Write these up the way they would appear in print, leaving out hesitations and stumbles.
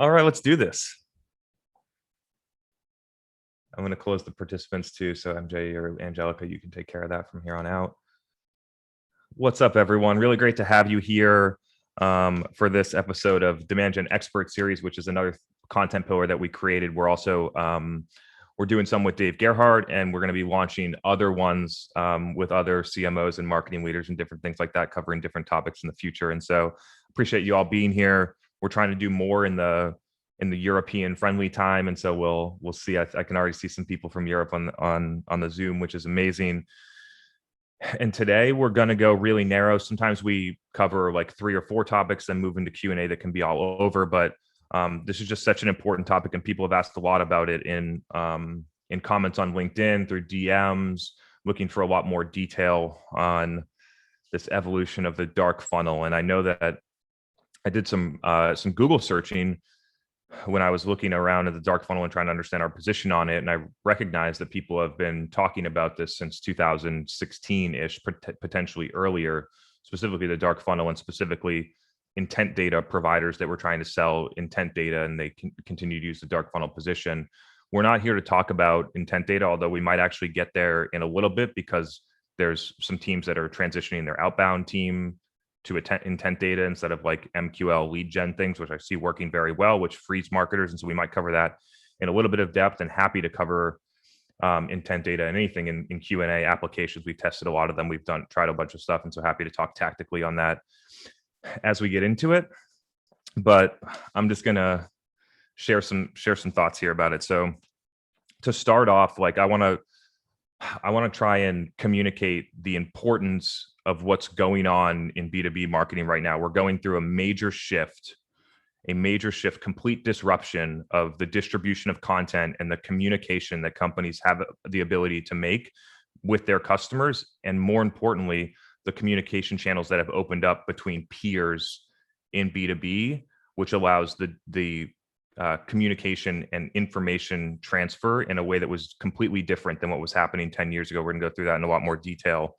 All right, let's do this. I'm going to close the participants too. So MJ or Angelica, you can take care of that from here on out. What's up, everyone? Really great to have you here for this episode of Demand Gen Expert Series, which is another content pillar that we created. We're also we're doing some with Dave Gerhardt, and we're going to be launching other ones with other CMOs and marketing leaders and different things like that, covering different topics in the future. And so appreciate you all being here. We're trying to do more in the European friendly time, and so we'll see. I can already see some people from Europe on the Zoom, which is amazing. And today we're going to go really narrow. Sometimes we cover like 3 or 4 topics, then move into Q&A that can be all over. But this is just such an important topic, and people have asked a lot about it in comments on LinkedIn, through DMs, looking for a lot more detail on this evolution of the dark funnel. And I know that I did some Google searching when I was looking around at the dark funnel and trying to understand our position on it. And I recognized that people have been talking about this since 2016-ish, potentially earlier, specifically the dark funnel, and specifically intent data providers that were trying to sell intent data, and they continue to use the dark funnel position. We're not here to talk about intent data, although we might actually get there in a little bit, because there's some teams that are transitioning their outbound team to intent data instead of like MQL lead gen things, which I see working very well, which frees marketers. And so we might cover that in a little bit of depth, and happy to cover intent data and anything in Q&A applications. We've tested a lot of them. We've tried a bunch of stuff. And so happy to talk tactically on that as we get into it. But I'm just going to share some thoughts here about it. So to start off, like I want to try and communicate the importance of what's going on in B2B marketing right now. We're going through a major shift, complete disruption of the distribution of content and the communication that companies have the ability to make with their customers. And more importantly, the communication channels that have opened up between peers in B2B, which allows the communication and information transfer in a way that was completely different than what was happening 10 years ago. We're going to go through that in a lot more detail.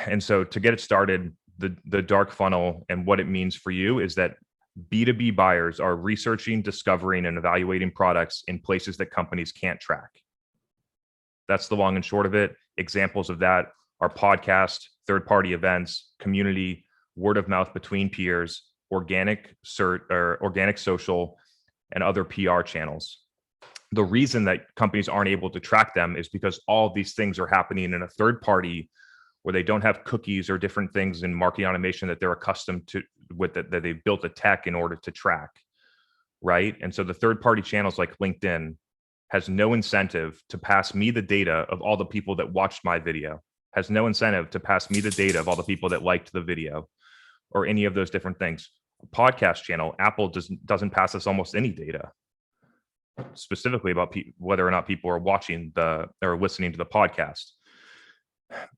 And so to get it started, the dark funnel and what it means for you is that B2B buyers are researching, discovering, and evaluating products in places that companies can't track. That's the long and short of it. Examples of that are podcast, third-party events, community, word of mouth between peers, organic search or organic social, and other PR channels. The reason that companies aren't able to track them is because all of these things are happening in a third party, where they don't have cookies or different things in marketing automation that they're accustomed to, that they've built a tech in order to track, right? And so the third-party channels like LinkedIn has no incentive to pass me the data of all the people that watched my video, has no incentive to pass me the data of all the people that liked the video, or any of those different things. A podcast channel, Apple doesn't pass us almost any data, specifically about whether or not people are watching or listening to the podcast.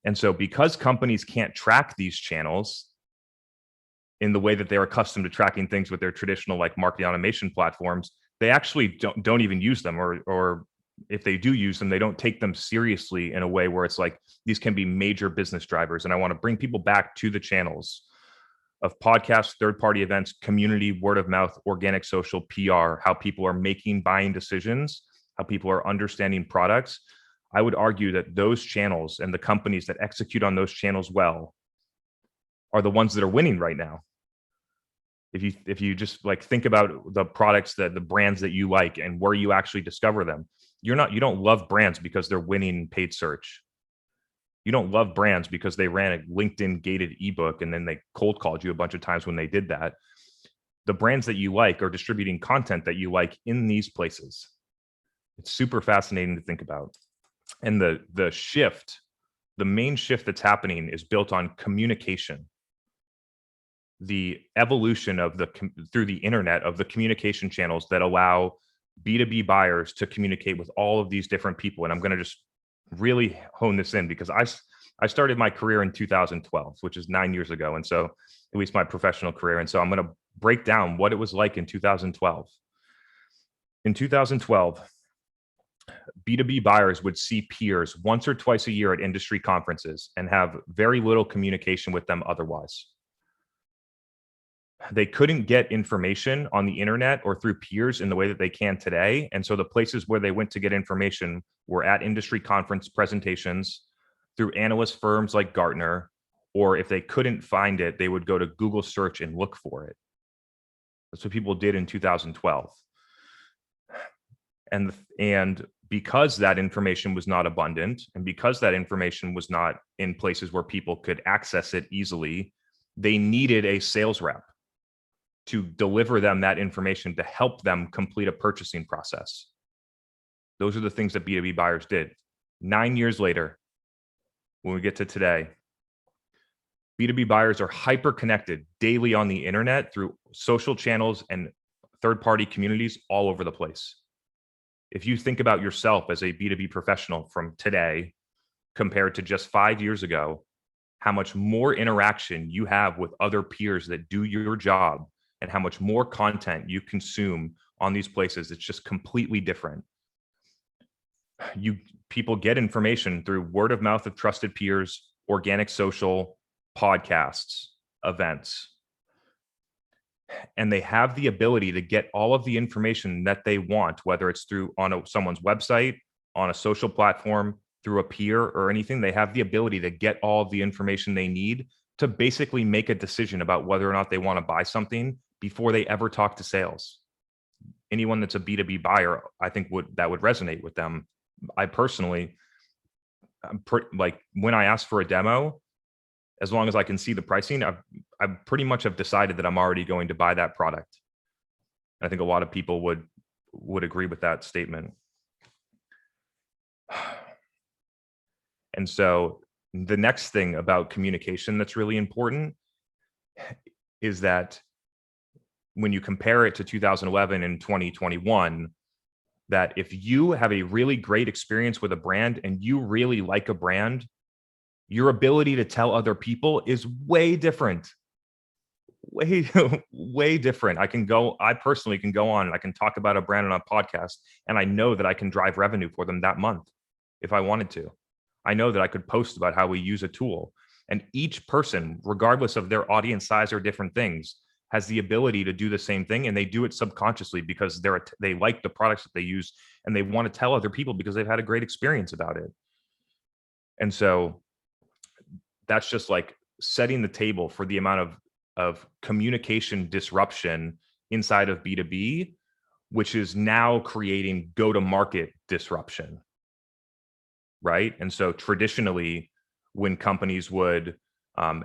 And so because companies can't track these channels in the way that they're accustomed to tracking things with their traditional like marketing automation platforms, they actually don't even use them, or if they do use them, they don't take them seriously in a way where it's like these can be major business drivers. And I want to bring people back to the channels of podcasts, third-party events, community, word of mouth, organic social, PR, how people are making buying decisions, how people are understanding products. I would argue that those channels and the companies that execute on those channels well are the ones that are winning right now. If you just like think about the products, the brands that you like and where you actually discover them, you don't love brands because they're winning paid search. You don't love brands because they ran a LinkedIn gated ebook and then they cold called you a bunch of times when they did that. The brands that you like are distributing content that you like in these places. It's super fascinating to think about. And the main shift that's happening is built on communication. The evolution through the internet of the communication channels that allow B2B buyers to communicate with all of these different people. And I'm going to just really hone this in, because I started my career in 2012, which is 9 years ago. And so at least my professional career. And so I'm going to break down what it was like in 2012. In 2012, B2B buyers would see peers once or twice a year at industry conferences and have very little communication with them otherwise. They couldn't get information on the internet or through peers in the way that they can today. And so the places where they went to get information were at industry conference presentations, through analyst firms like Gartner, or if they couldn't find it, they would go to Google search and look for it. That's what people did in 2012. And because that information was not abundant, and because that information was not in places where people could access it easily, they needed a sales rep to deliver them that information to help them complete a purchasing process. Those are the things that B2B buyers did. 9 years later, when we get to today, B2B buyers are hyper connected daily on the internet through social channels and third-party communities all over the place. If you think about yourself as a B2B professional from today compared to just 5 years ago, how much more interaction you have with other peers that do your job and how much more content you consume on these places, it's just completely different. People get information through word of mouth of trusted peers, organic social, podcasts, events. And they have the ability to get all of the information that they want, whether it's through on someone's website, on a social platform, through a peer or anything. They have the ability to get all of the information they need to basically make a decision about whether or not they want to buy something before they ever talk to sales. Anyone that's a B2B buyer, I think that would resonate with them. I personally, like when I ask for a demo, as long as I can see the pricing, I pretty much have decided that I'm already going to buy that product. I think a lot of people would agree with that statement. And so the next thing about communication that's really important is that when you compare it to 2011 and 2021, that if you have a really great experience with a brand and you really like a brand, your ability to tell other people is way different. Way different. I personally can go on and I can talk about a brand on a podcast, and I know that I can drive revenue for them that month if I wanted to. I know that I could post about how we use a tool, and each person, regardless of their audience size or different things, has the ability to do the same thing, and they do it subconsciously because they like the products that they use and they want to tell other people because they've had a great experience about it. And so that's just like setting the table for the amount of communication disruption inside of B2B, which is now creating go-to-market disruption, right? And so traditionally, when companies would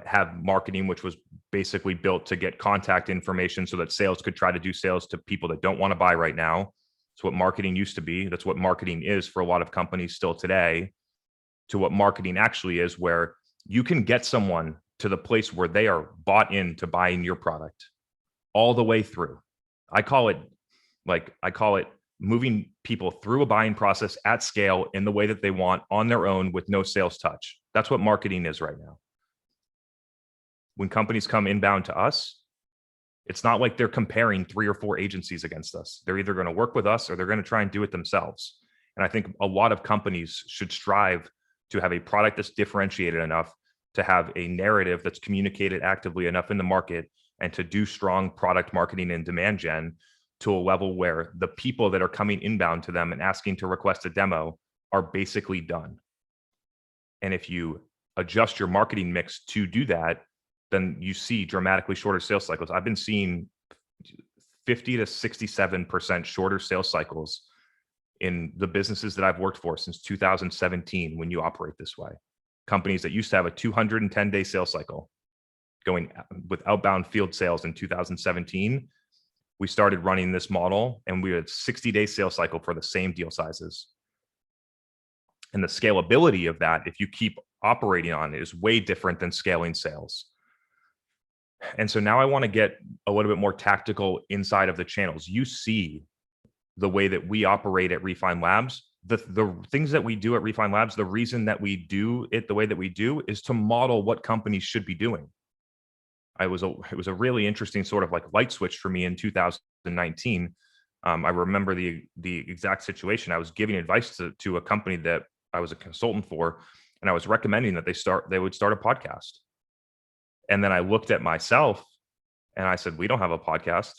have marketing, which was basically built to get contact information so that sales could try to do sales to people that don't want to buy right now. That's what marketing used to be. That's what marketing is for a lot of companies still today, to what marketing actually is, where you can get someone to the place where they are bought into buying your product all the way through. I call it moving people through a buying process at scale in the way that they want on their own with no sales touch. That's what marketing is right now. When companies come inbound to us, it's not like they're comparing 3 or 4 agencies against us. They're either going to work with us or they're going to try and do it themselves. And I think a lot of companies should strive to have a product that's differentiated enough, to have a narrative that's communicated actively enough in the market, and to do strong product marketing and demand gen to a level where the people that are coming inbound to them and asking to request a demo are basically done. And if you adjust your marketing mix to do that, then you see dramatically shorter sales cycles. I've been seeing 50 to 67% shorter sales cycles in the businesses that I've worked for since 2017 when you operate this way. Companies that used to have a 210-day sales cycle going with outbound field sales in 2017, we started running this model and we had a 60-day sales cycle for the same deal sizes. And the scalability of that, if you keep operating on it, is way different than scaling sales. And so now I want to get a little bit more tactical inside of the channels. You see the way that we operate at Refine Labs. The things that we do at Refine Labs, the reason that we do it the way that we do is to model what companies should be doing. It was a really interesting sort of like light switch for me in 2019. I remember the exact situation. I was giving advice to a company that I was a consultant for, and I was recommending that they would start a podcast. And then I looked at myself And I said, we don't have a podcast.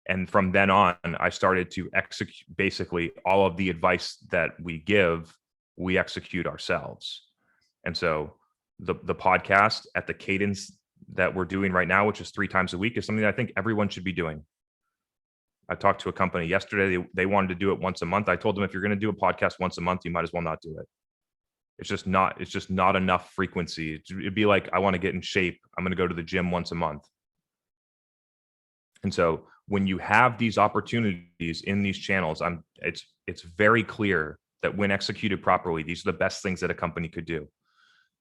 And from then on, I started to execute basically all of the advice that we give, we execute ourselves. And so the podcast at the cadence that we're doing right now, which is 3 times a week, is something that I think everyone should be doing. I talked to a company yesterday. They wanted to do it once a month. I told them, if you're going to do a podcast once a month, you might as well not do it. It's just not enough frequency. It'd be like, I want to get in shape. I'm going to go to the gym once a month. And so when you have these opportunities in these channels, it's very clear that when executed properly, these are the best things that a company could do.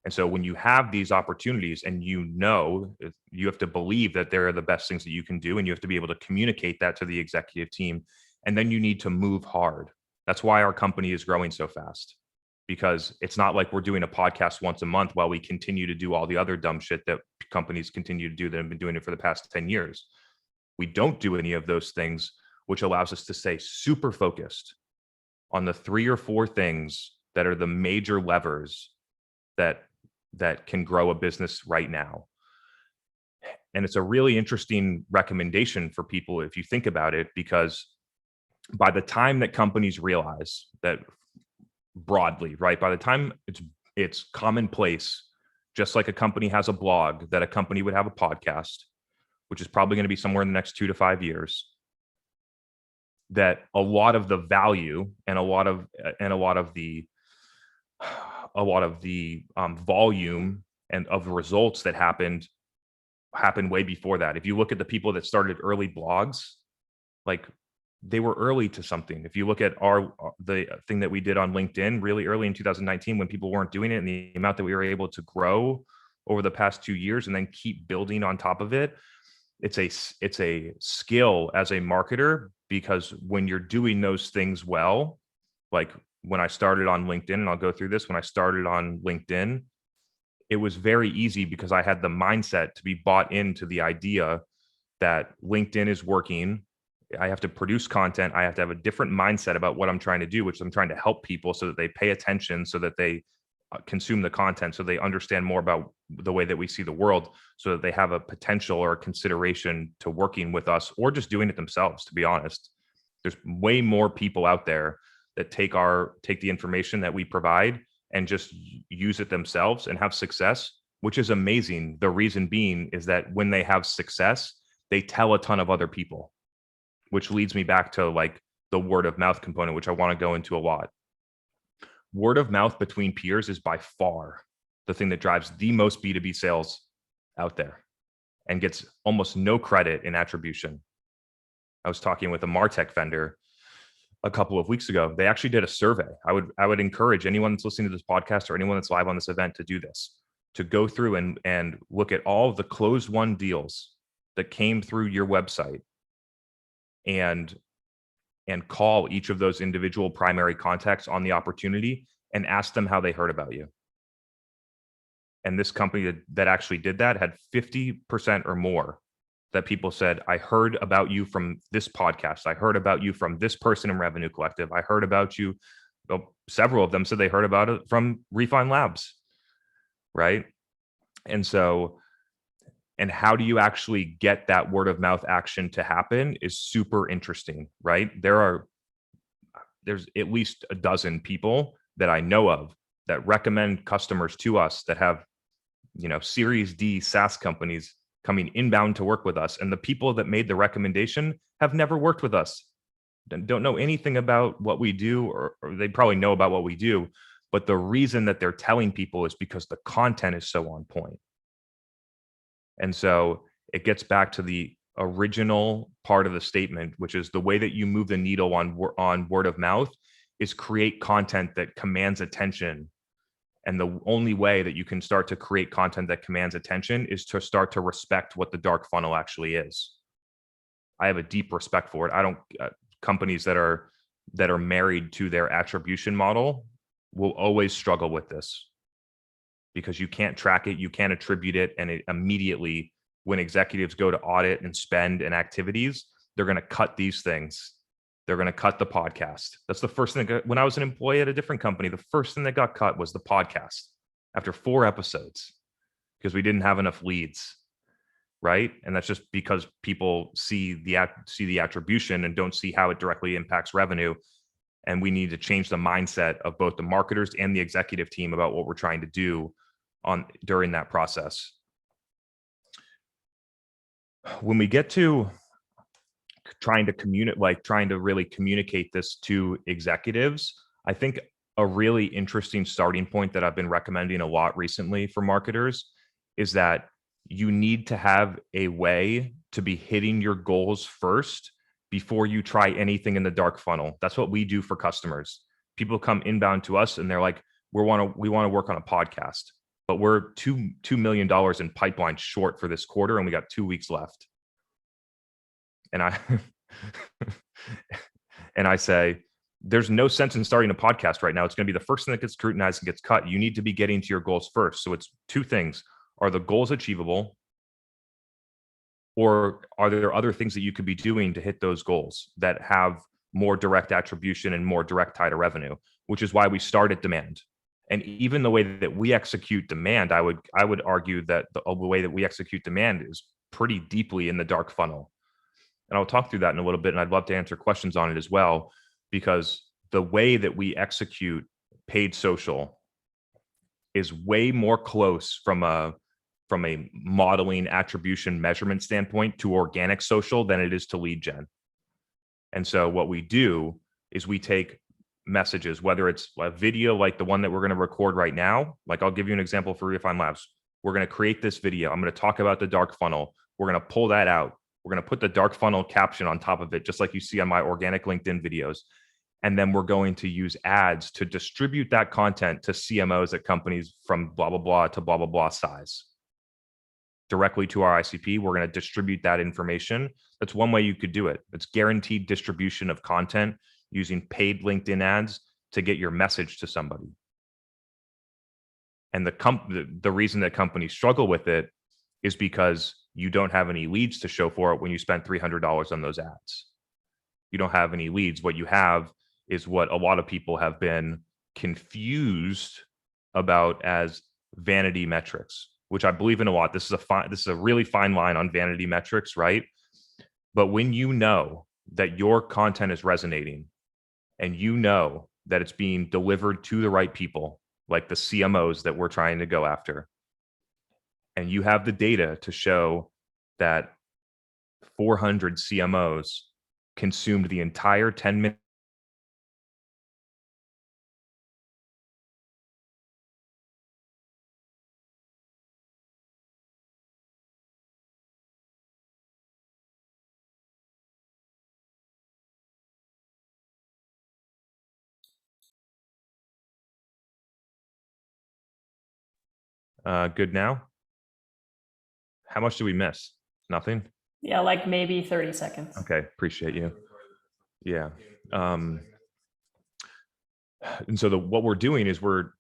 And so when you have these opportunities and you have to believe that they're the best things that you can do, and you have to be able to communicate that to the executive team, and then you need to move hard. That's why our company is growing so fast, because it's not like we're doing a podcast once a month while we continue to do all the other dumb shit that companies continue to do that have been doing it for the past 10 years. We don't do any of those things, which allows us to stay super focused on the 3 or 4 things that are the major levers that can grow a business right now. And it's a really interesting recommendation for people if you think about it, because by the time that companies realize that, broadly, right, by the time it's commonplace, just like a company has a blog, that a company would have a podcast, which is probably going to be somewhere in the next 2 to 5 years, that a lot of the value and a lot of the volume and of the results that happened way before that. If you look at the people that started early blogs, like, they were early to something. If you look at the thing that we did on LinkedIn really early in 2019, when people weren't doing it, and the amount that we were able to grow over the past 2 years and then keep building on top of it, it's a skill as a marketer, because when you're doing those things well, like when I started on LinkedIn, and I'll go through this, when I started on LinkedIn, it was very easy because I had the mindset to be bought into the idea that LinkedIn is working. I have to produce content. I have to have a different mindset about what I'm trying to do, which I'm trying to help people so that they pay attention, so that they consume the content, so they understand more about the way that we see the world, so that they have a potential or a consideration to working with us, or just doing it themselves. To be honest, there's way more people out there that take the information that we provide and just use it themselves and have success, which is amazing. The reason being is that when they have success, they tell a ton of other people, which leads me back to like the word of mouth component, which I want to go into a lot. Word of mouth between peers is by far the thing that drives the most B2B sales out there and gets almost no credit in attribution. I was talking with a MarTech vendor a couple of weeks ago. They actually did a survey. I would encourage anyone that's listening to this podcast or anyone that's live on this event to do this, to go through and look at all of the closed won deals that came through your website, and call each of those individual primary contacts on the opportunity and ask them how they heard about you. And this company that actually did that had 50% or more that people said, I heard about you from this podcast. I heard about you from this person in Revenue Collective. I heard about you. Well, several of them said they heard about it from Refine Labs, right? And so, and how do you actually get that word of mouth action to happen is super interesting, right? There's at least a dozen people that I know of that recommend customers to us that have, Series D SaaS companies coming inbound to work with us. And the people that made the recommendation have never worked with us, don't know anything about what we do, or they probably know about what we do. But the reason that they're telling people is because the content is so on point. And so it gets back to the original part of the statement, which is the way that you move the needle on word of mouth is create content that commands attention. And the only way that you can start to create content that commands attention is to start to respect what the dark funnel actually is. I have a deep respect for it. Companies that are married to their attribution model will always struggle with this, because you can't track it, you can't attribute it, and it immediately, when executives go to audit and spend and activities, they're going to cut these things. They're going to cut the podcast. That's the first thing. When I was an employee at a different company, the first thing that got cut was the podcast after 4 episodes, because we didn't have enough leads. right? And that's just because people see the attribution and don't see how it directly impacts revenue. And we need to change the mindset of both the marketers and the executive team about what we're trying to do during that process. When we get to trying to really communicate this to executives, I think a really interesting starting point that I've been recommending a lot recently for marketers is that you need to have a way to be hitting your goals first before you try anything in the dark funnel. That's what we do for customers. People come inbound to us and they're like, we want to work on a podcast, but we're $2 million in pipeline short for this quarter, and we got 2 weeks left. And I say, there's no sense in starting a podcast right now. It's going to be the first thing that gets scrutinized and gets cut. You need to be getting to your goals first. So it's two things. Are the goals achievable? Or are there other things that you could be doing to hit those goals that have more direct attribution and more direct tie to revenue, which is why we start at demand. And even the way that we execute demand, I would argue that the way that we execute demand is pretty deeply in the dark funnel. And I'll talk through that in a little bit, and I'd love to answer questions on it as well, because the way that we execute paid social is way more close from a modeling attribution measurement standpoint to organic social than it is to lead gen. And so what we do is we take messages, whether it's a video like the one that we're going to record right now. Like, I'll give you an example for Refine Labs. We're going to create this video. I'm going to talk about the dark funnel. We're going to pull that out. We're going to put the dark funnel caption on top of it, just like you see on my organic LinkedIn videos. And then we're going to use ads to distribute that content to CMOs at companies from blah, blah, blah to blah, blah, blah size. Directly to our ICP, we're going to distribute that information. That's one way you could do it. It's guaranteed distribution of content using paid LinkedIn ads to get your message to somebody. And the reason that companies struggle with it is because you don't have any leads to show for it when you spend $300 on those ads. You don't have any leads. What you have is what a lot of people have been confused about as vanity metrics, which I believe in a lot. This is a really fine line on vanity metrics, right? But when you know that your content is resonating and you know that it's being delivered to the right people, like the CMOs that we're trying to go after, and you have the data to show that 400 CMOs consumed the entire 10-minute good now. How much do we miss? Nothing? Yeah, like maybe 30 seconds. Okay, appreciate you. Yeah. And so what we're doing is we're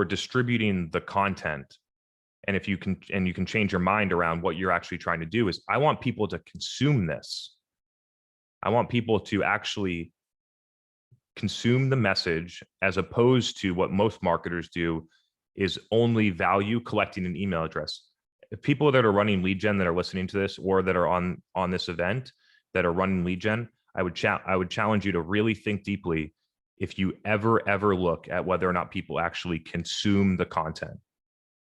distributing the content. And if you can change your mind around what you're actually trying to do, is I want people to consume this. I want people to actually consume the message, as opposed to what most marketers do is only value collecting an email address. If people that are running lead gen that are listening to this, or that are on this event that are running lead gen, I would challenge you to really think deeply if you ever look at whether or not people actually consume the content.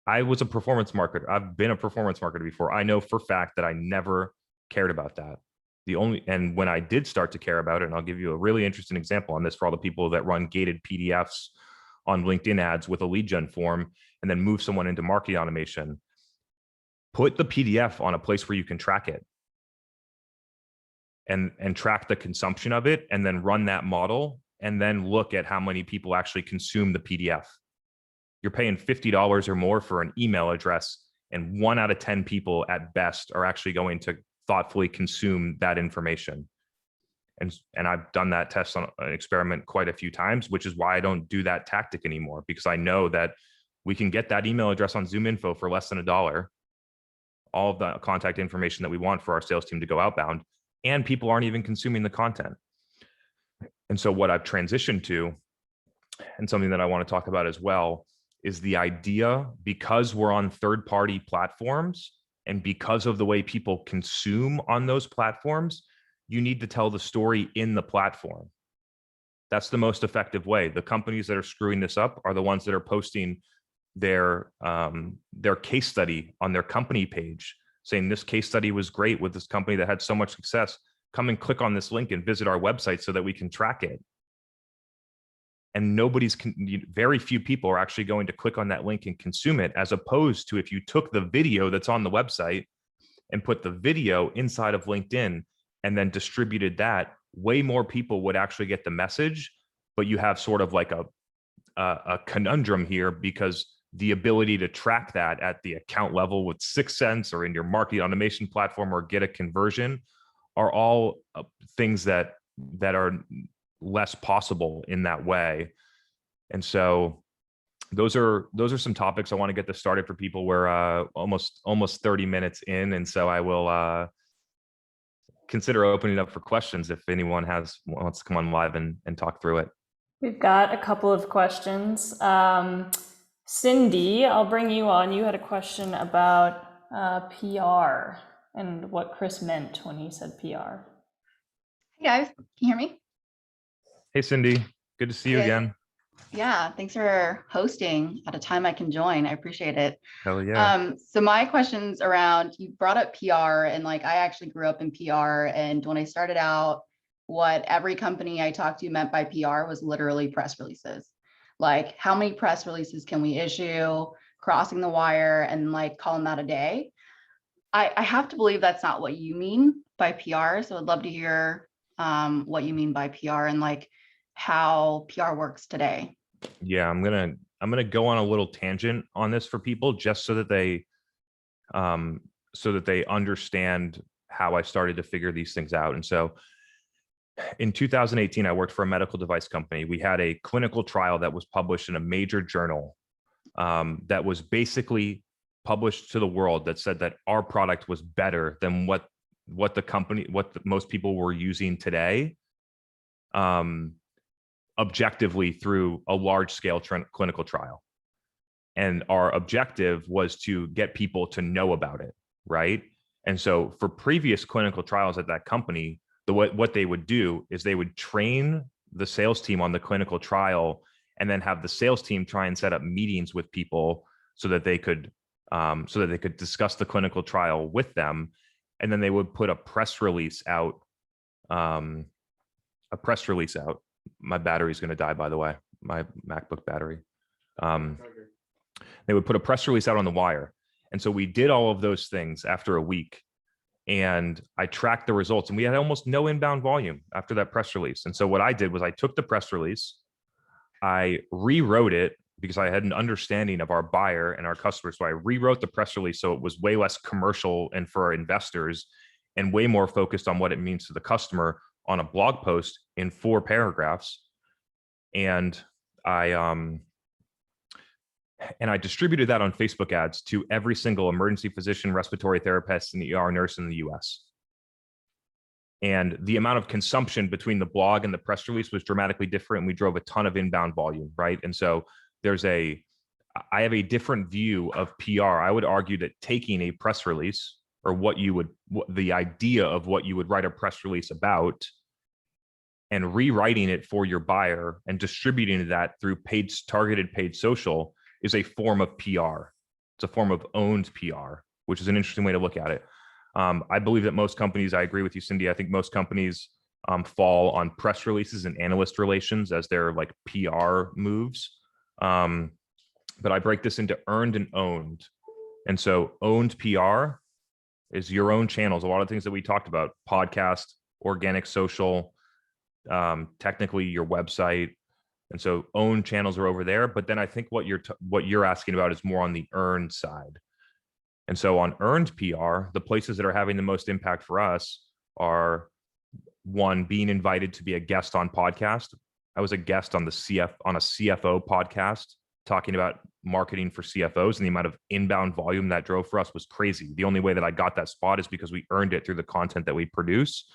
I was a performance marketer. I've been a performance marketer before. I know for a fact that I never cared about that. And when I did start to care about it, and I'll give you a really interesting example on this for all the people that run gated PDFs on LinkedIn ads with a lead gen form and then move someone into marketing automation. Put the PDF on a place where you can track it and track the consumption of it, and then run that model, and then look at how many people actually consume the PDF. You're paying $50 or more for an email address, and 1 out of 10 people at best are actually going to thoughtfully consume that information. And I've done that test on an experiment quite a few times, which is why I don't do that tactic anymore, because I know that we can get that email address on Zoom Info for less than $1, all of the contact information that we want for our sales team to go outbound, and people aren't even consuming the content. And so what I've transitioned to, and something that I want to talk about as well, is the idea, because we're on third-party platforms And because of the way people consume on those platforms, you need to tell the story in the platform. That's the most effective way. The companies that are screwing this up are the ones that are posting their case study on their company page, saying this case study was great with this company that had so much success. Come and click on this link and visit our website so that we can track it. And very few people are actually going to click on that link and consume it, as opposed to if you took the video that's on the website and put the video inside of LinkedIn and then distributed that, way more people would actually get the message. But you have sort of like a conundrum here, because the ability to track that at the account level with 6 Sense or in your marketing automation platform or get a conversion are all things that are less possible in that way. And so those are some topics I want to get this started for people. We're almost 30 minutes in, and so I will consider opening up for questions if anyone wants to come on live and talk through it. We've got a couple of questions. Cindy, I'll bring you on. You had a question about PR and what Chris meant when he said PR. Hey guys, can you hear me? Hey Cindy, good to see you again. Yeah, thanks for hosting at a time I can join. I appreciate it. Hell yeah. So my question's around, you brought up PR, and like I actually grew up in PR, and when I started out, what every company I talked to meant by PR was literally press releases. Like, how many press releases can we issue, crossing the wire, and like calling that a day? I have to believe that's not what you mean by PR. So I'd love to hear what you mean by PR and like how PR works today. Yeah, I'm gonna go on a little tangent on this for people, just so that they understand how I started to figure these things out. And so in 2018, I worked for a medical device company. We had a clinical trial that was published in a major journal that was basically published to the world, that said that our product was better than what most people were using today, objectively through a large scale clinical trial. And our objective was to get people to know about it, right? And so for previous clinical trials at that company, what they would do is they would train the sales team on the clinical trial, and then have the sales team try and set up meetings with people so that they could discuss the clinical trial with them. And then they would put a press release out. My battery's going to die, by the way, my MacBook battery. They would put a press release out on the wire. And so we did all of those things after a week, and I tracked the results, and we had almost no inbound volume after that press release. And so what I did was I took the press release, I rewrote it because I had an understanding of our buyer and our customers. So I rewrote the press release so it was way less commercial and for our investors, and way more focused on what it means to the customer on a blog post in 4 paragraphs. And I distributed that on Facebook ads to every single emergency physician, respiratory therapist, and ER nurse in the US. And the amount of consumption between the blog and the press release was dramatically different. And we drove a ton of inbound volume, right? And so I have a different view of PR. I would argue that taking a press release, or the idea of what you would write a press release about, and rewriting it for your buyer and distributing that through targeted paid social, is a form of PR. It's a form of owned PR, which is an interesting way to look at it. I believe that most companies, I agree with you, Cindy, I think most companies fall on press releases and analyst relations as their like PR moves. But I break this into earned and owned. And so owned PR is your own channels. A lot of things that we talked about: podcast, organic social, technically your website. And so owned channels are over there. But then I think what you're asking about is more on the earned side. And so on earned PR, the places that are having the most impact for us are, one, being invited to be a guest on podcast. I was a guest on a CFO podcast talking about marketing for CFOs, and the amount of inbound volume that drove for us was crazy. The only way that I got that spot is because we earned it through the content that we produce.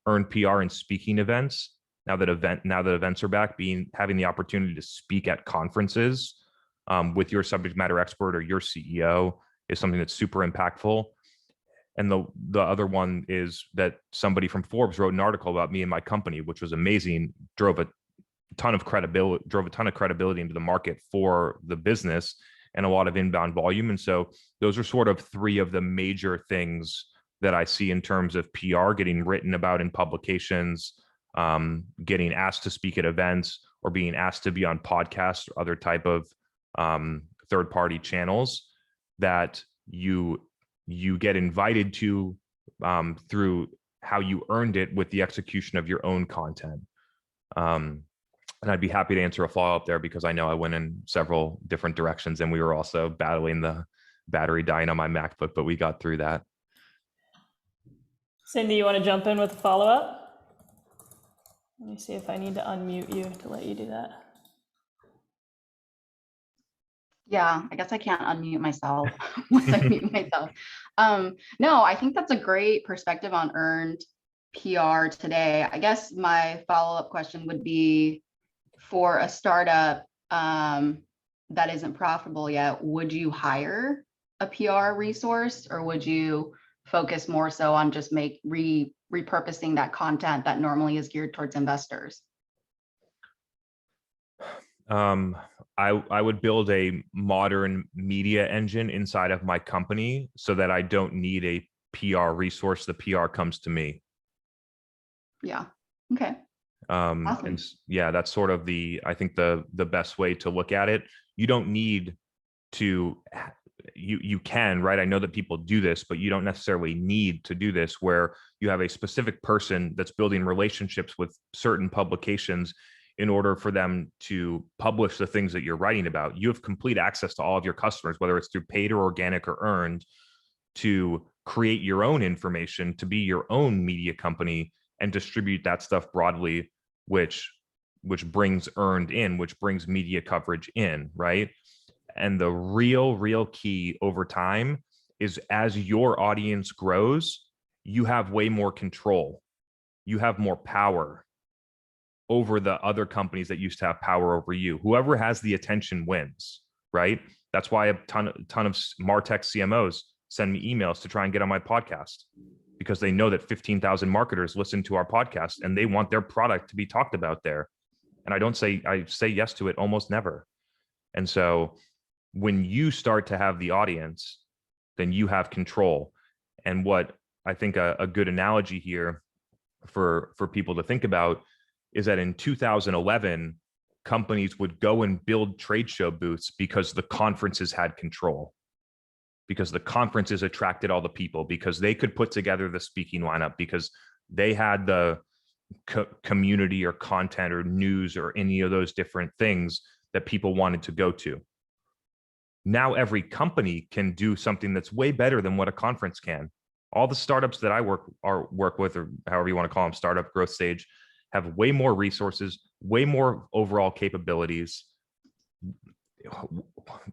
Earned PR and speaking events. Now that events are back, having the opportunity to speak at conferences with your subject matter expert or your CEO is something that's super impactful. And the other one is that somebody from Forbes wrote an article about me and my company, which was amazing, drove a ton of credibility into the market for the business and a lot of inbound volume. And so those are sort of three of the major things that I see in terms of PR, getting written about in publications, getting asked to speak at events, or being asked to be on podcasts or other type of third-party channels that you get invited to through how you earned it with the execution of your own content. And I'd be happy to answer a follow-up there, because I know I went in several different directions, and we were also battling the battery dying on my MacBook, but we got through that. Cindy, you want to jump in with a follow-up? Let me see if I need to unmute you to let you do that. Yeah, I guess I can't unmute myself once I mute myself. No, I think that's a great perspective on earned PR today. I guess my follow-up question would be, for a startup that isn't profitable yet, would you hire a PR resource, or would you focus more so on just repurposing that content that normally is geared towards investors? I would build a modern media engine inside of my company so that I don't need a PR resource. The PR comes to me. Yeah. Okay. Awesome. And yeah, that's sort of I think the best way to look at it. You don't need to, you can, right? I know that people do this, but you don't necessarily need to do this, where you have a specific person that's building relationships with certain publications in order for them to publish the things that you're writing about. You have complete access to all of your customers, whether it's through paid or organic or earned, to create your own information, to be your own media company and distribute that stuff broadly, which brings earned in, which brings media coverage in, right? And the real key over time is, as your audience grows, you have way more control. You have more power over the other companies that used to have power over you. Whoever has the attention wins, right? That's why a ton of MarTech CMOs send me emails to try and get on my podcast, because they know that 15,000 marketers listen to our podcast and they want their product to be talked about there. And I say yes to it almost never. And so when you start to have the audience, then you have control. And what I think a good analogy here for people to think about is that in 2011, companies would go and build trade show booths because the conferences had control, because the conferences attracted all the people, because they could put together the speaking lineup, because they had the community or content or news or any of those different things that people wanted to go to. Now every company can do something that's way better than what a conference can. All the startups that I work with, or however you want to call them, startup growth stage, have way more resources, way more overall capabilities,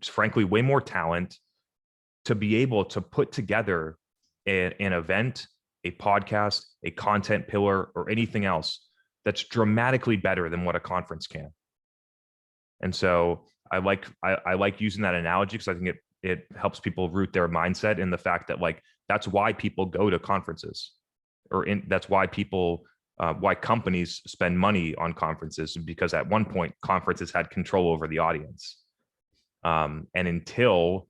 frankly, way more talent to be able to put together an event, a podcast, a content pillar, or anything else that's dramatically better than what a conference can. And so I like using that analogy, because I think it helps people root their mindset in the fact that, like, that's why people go to conferences, that's why why companies spend money on conferences, because at one point conferences had control over the audience. And until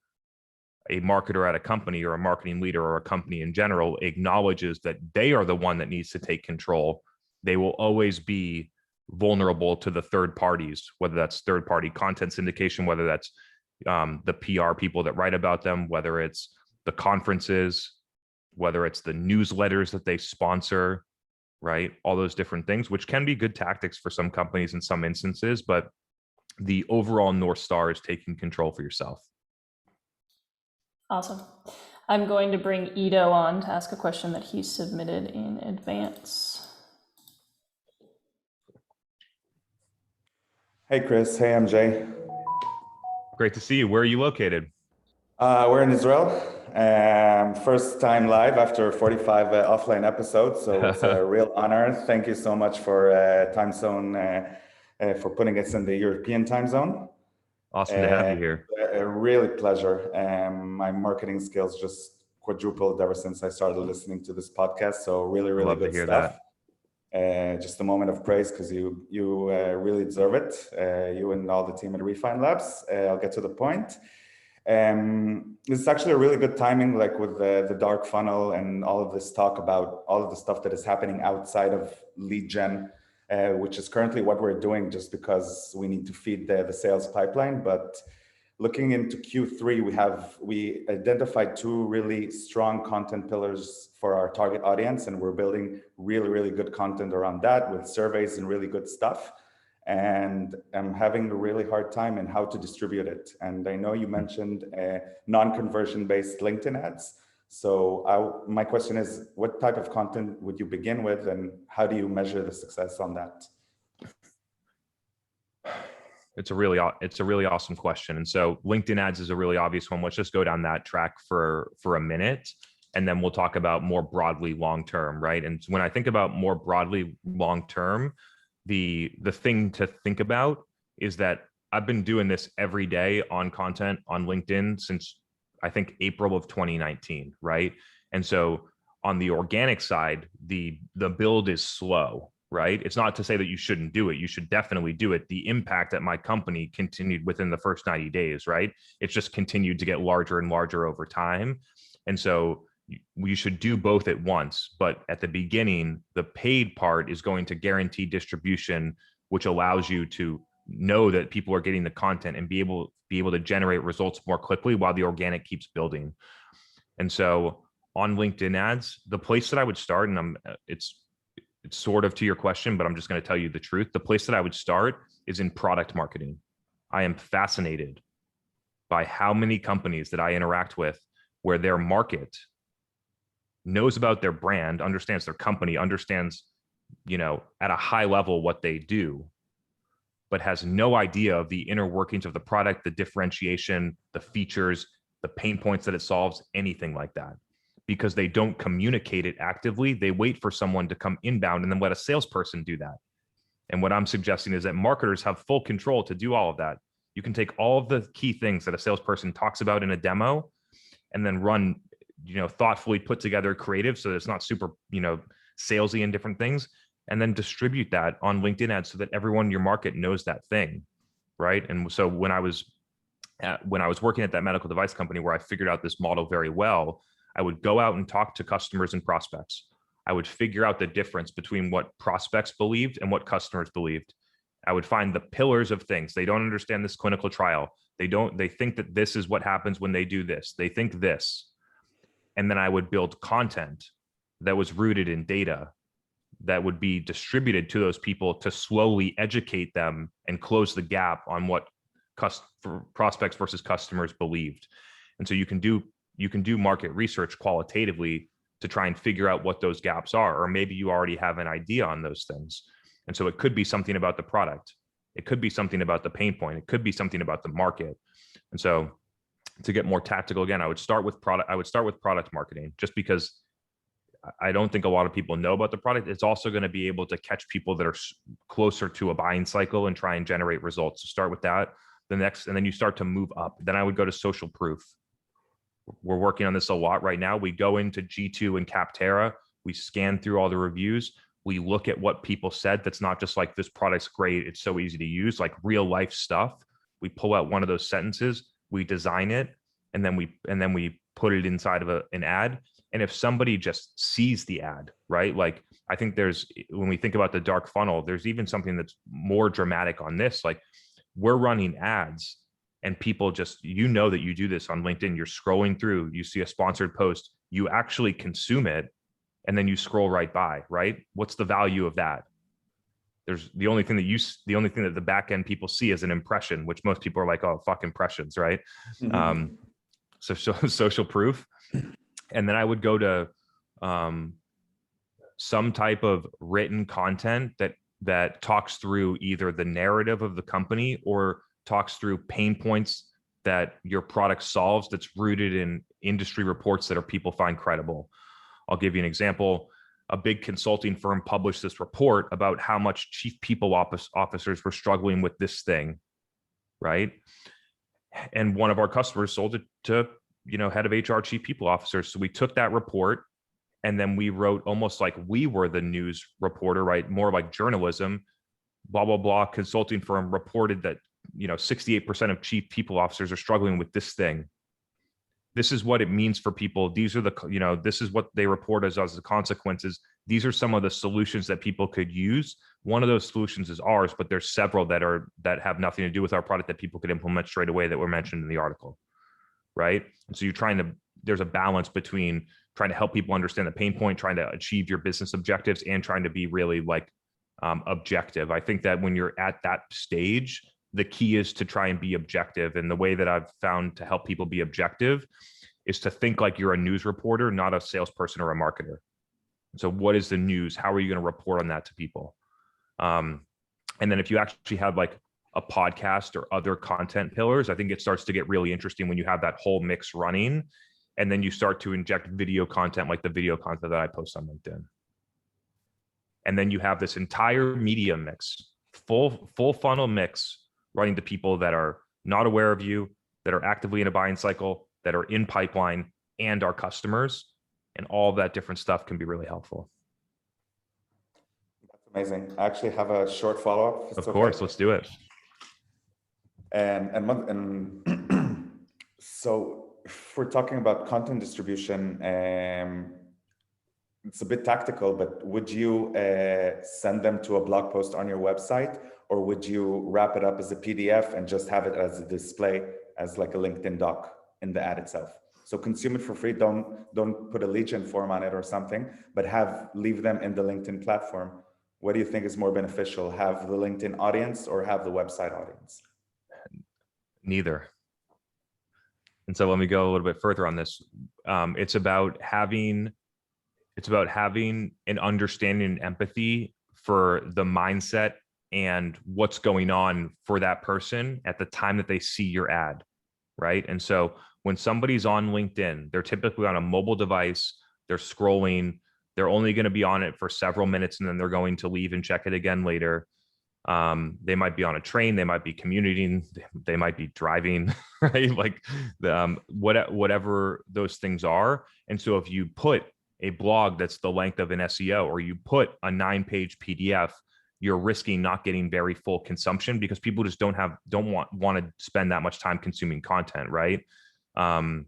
a marketer at a company, or a marketing leader, or a company in general acknowledges that they are the one that needs to take control, they will always be vulnerable to the third parties, whether that's third party content syndication, whether that's the PR people that write about them, whether it's the conferences, whether it's the newsletters that they sponsor, right? All those different things, which can be good tactics for some companies in some instances, but the overall North Star is taking control for yourself. Awesome. I'm going to bring Ido on to ask a question that he submitted in advance. Hey, Chris. Hey, MJ. Great to see you. Where are you located? We're in Israel. First time live after 45 offline episodes, so it's a real honor. Thank you so much for time zone, for putting us in the European time zone. Awesome to have you here. A really pleasure. My marketing skills just quadrupled ever since I started listening to this podcast. So really, really Love to good hear stuff. Just a moment of praise because you really deserve it. You and all the team at Refine Labs. I'll get to the point. It's actually a really good timing, like with the dark funnel and all of this talk about all of the stuff that is happening outside of lead gen, which is currently what we're doing just because we need to feed the sales pipeline. But looking into Q3, we identified two really strong content pillars for our target audience, and we're building really, really good content around that with surveys and really good stuff. And I'm having a really hard time in how to distribute it. And I know you mentioned non-conversion based LinkedIn ads. So my question is, what type of content would you begin with, and how do you measure the success on that? It's a really awesome question. And so LinkedIn ads is a really obvious one. Let's just go down that track for a minute, and then we'll talk about more broadly long-term, right? And when I think about more broadly long-term, the thing to think about is that I've been doing this every day on content on LinkedIn since I think April of 2019, right? And so on the organic side, the build is slow, right? It's not to say that you shouldn't do it. You should definitely do it. The impact at my company continued within the first 90 days, right? It's just continued to get larger and larger over time. And so you should do both at once. But at the beginning, the paid part is going to guarantee distribution, which allows you to know that people are getting the content and be able to generate results more quickly while the organic keeps building. And so on LinkedIn ads, the place that I would start, and it's sort of to your question, but I'm just going to tell you the truth. The place that I would start is in product marketing. I am fascinated by how many companies that I interact with where their market knows about their brand, understands their company, understands, at a high level what they do, but has no idea of the inner workings of the product, the differentiation, the features, the pain points that it solves, anything like that. Because they don't communicate it actively. They wait for someone to come inbound and then let a salesperson do that. And what I'm suggesting is that marketers have full control to do all of that. You can take all of the key things that a salesperson talks about in a demo and then run, thoughtfully put together creative so that it's not super, salesy and different things, and then distribute that on LinkedIn ads so that everyone in your market knows that thing, right? And so when I was working at that medical device company where I figured out this model very well, I would go out and talk to customers and prospects. I would figure out the difference between what prospects believed and what customers believed. I would find the pillars of things. They don't understand this clinical trial. They think that this is what happens when they do this. They think this. And then I would build content that was rooted in data that would be distributed to those people to slowly educate them and close the gap on what prospects versus customers believed. And so you can do market research qualitatively to try and figure out what those gaps are, or maybe you already have an idea on those things. And so it could be something about the product. It could be something about the pain point. It could be something about the market. And so to get more tactical, again, I would start with product marketing, just because I don't think a lot of people know about the product. It's also going to be able to catch people that are closer to a buying cycle and try and generate results. So start with that. And then you start to move up. Then I would go to social proof. We're working on this a lot right now. We go into G2 and Capterra. We scan through all the reviews. We look at what people said. That's not just like, this product's great, it's so easy to use, like real life stuff. We pull out one of those sentences, we design it, and then we put it inside of an ad. And if somebody just sees the ad, right? Like, I think when we think about the dark funnel, there's even something that's more dramatic on this. Like, we're running ads and people just, that you do this on LinkedIn, you're scrolling through, you see a sponsored post, you actually consume it, and then you scroll right by, right? What's the value of that? There's the only thing that the back end people see is an impression, which most people are like, oh, fuck impressions, right? Mm-hmm. So social proof. And then I would go to some type of written content that talks through either the narrative of the company or talks through pain points that your product solves, that's rooted in industry reports that people find credible. I'll give you an example. A big consulting firm published this report about how much chief people officers were struggling with this thing, right? And one of our customers sold it to head of HR, chief people officer. So we took that report and then we wrote almost like we were the news reporter, right? More like journalism, blah, blah, blah. Consulting firm reported that, 68% of chief people officers are struggling with this thing. This is what it means for people. These are this is what they report as the consequences. These are some of the solutions that people could use. One of those solutions is ours, but there's several that have nothing to do with our product that people could implement straight away that were mentioned in the article, right? And so there's a balance between trying to help people understand the pain point, trying to achieve your business objectives, and trying to be really objective. I think that when you're at that stage, the key is to try and be objective. And the way that I've found to help people be objective is to think like you're a news reporter, not a salesperson or a marketer. So what is the news? How are you going to report on that to people? And then if you actually have like a podcast or other content pillars, I think it starts to get really interesting when you have that whole mix running. And then you start to inject video content, like the video content that I post on LinkedIn. And then you have this entire media mix, full funnel mix, running to people that are not aware of you, that are actively in a buying cycle, that are in pipeline, and are customers. And all that different stuff can be really helpful. That's amazing. I actually have a short follow-up. Of course, let's do it. And so if we're talking about content distribution, it's a bit tactical, but would you send them to a blog post on your website, or would you wrap it up as a PDF and just have it as a display, as like a LinkedIn doc in the ad itself? So consume it for free. Don't put a lead gen form on it or something, but leave them in the LinkedIn platform. What do you think is more beneficial? Have the LinkedIn audience or have the website audience? Neither. And so let me go a little bit further on this. It's about having an understanding and empathy for the mindset and what's going on for that person at the time that they see your ad, right? And so when somebody's on LinkedIn, they're typically on a mobile device, they're scrolling, they're only going to be on it for several minutes and then they're going to leave and check it again later. They might be on a train, they might be commuting, they might be driving, right? Like whatever those things are. And so if you put a blog that's the length of an SEO, or you put a 9-page PDF, you're risking not getting very full consumption because people just don't want to spend that much time consuming content, right? And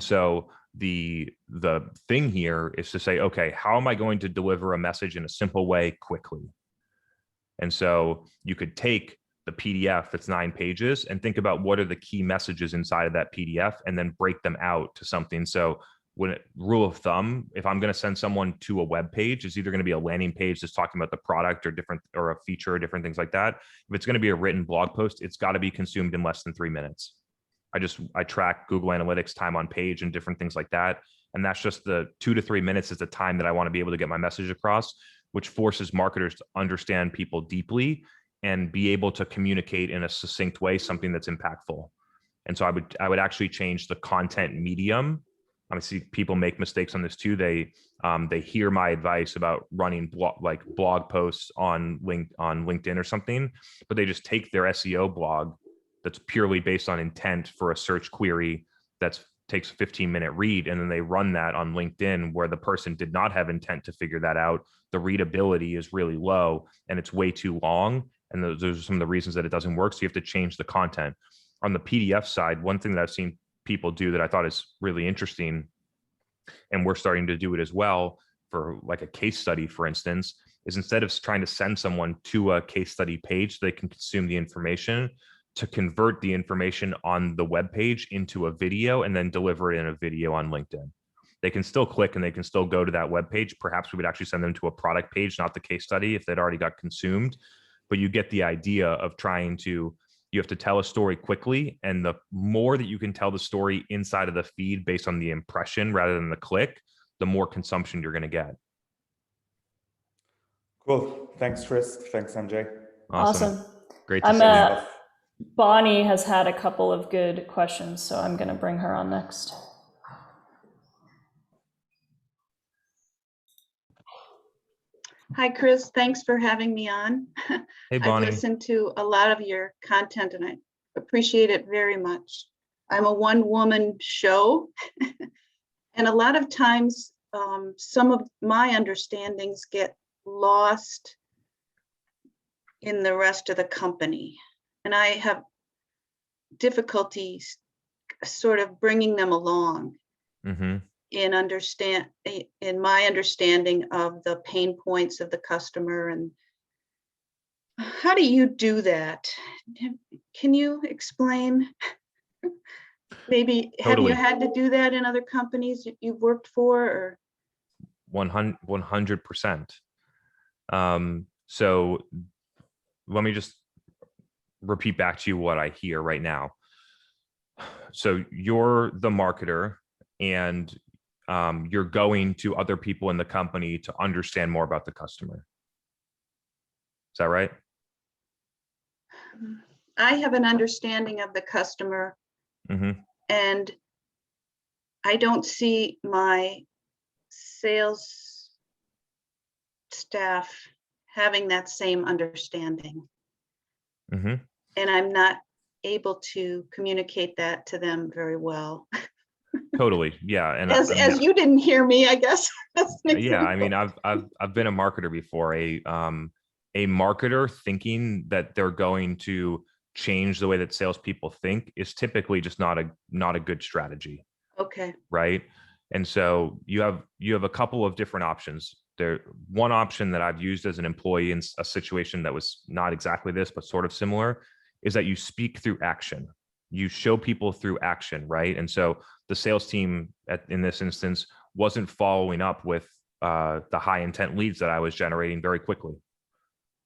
so the thing here is to say, okay, how am I going to deliver a message in a simple way quickly? And so you could take the PDF that's 9 pages and think about what are the key messages inside of that PDF and then break them out to something. So rule of thumb, if I'm going to send someone to a web page, it's either going to be a landing page that's talking about the product or a feature or different things like that. If it's going to be a written blog post, it's got to be consumed in less than 3 minutes. I track Google Analytics time on page and different things like that. And that's just the 2 to 3 minutes is the time that I want to be able to get my message across, which forces marketers to understand people deeply and be able to communicate in a succinct way, something that's impactful. And so I would actually change the content medium. I see people make mistakes on this too. They hear my advice about running blog posts on LinkedIn or something, but they just take their SEO blog that's purely based on intent for a search query that takes a 15-minute read, and then they run that on LinkedIn where the person did not have intent to figure that out. The readability is really low and it's way too long. And those are some of the reasons that it doesn't work. So you have to change the content. On the PDF side, one thing that I've seen people do that I thought is really interesting, and we're starting to do it as well for like a case study, for instance, is instead of trying to send someone to a case study page so they can consume the information, to convert the information on the web page into a video and then deliver it in a video on LinkedIn. They can still click and they can still go to that web page. Perhaps we would actually send them to a product page, not the case study if they'd already got consumed. But you get the idea of you have to tell a story quickly, and the more that you can tell the story inside of the feed based on the impression rather than the click, the more consumption you're going to get. Cool. Thanks, Chris. Thanks, MJ. Awesome. Great to see you. Bonnie has had a couple of good questions, so I'm going to bring her on next. Hi, Chris. Thanks for having me on. Hey, Bonnie. I've listened to a lot of your content and I appreciate it very much. I'm a one-woman show. And a lot of times, some of my understandings get lost in the rest of the company. And I have difficulties sort of bringing them along in my understanding of the pain points of the customer. And how do you do that? Can you explain? Maybe Totally. Have you had to do that in other companies that you've worked for? Or 100%. So let me just repeat back to you what I hear right now. So you're the marketer, and you're going to other people in the company to understand more about the customer. Is that right? I have an understanding of the customer, and I don't see my sales staff having that same understanding. And I'm not able to communicate that to them very well. Totally. Yeah. And as you didn't hear me, I guess. Yeah. I mean, I've been a marketer before. A marketer thinking that they're going to change the way that salespeople think is typically just not a good strategy. Okay. Right. And so you have a couple of different options. One option that I've used as an employee in a situation that was not exactly this, but sort of similar, is that you speak through action. You show people through action, right? And so the sales team in this instance wasn't following up with the high intent leads that I was generating very quickly.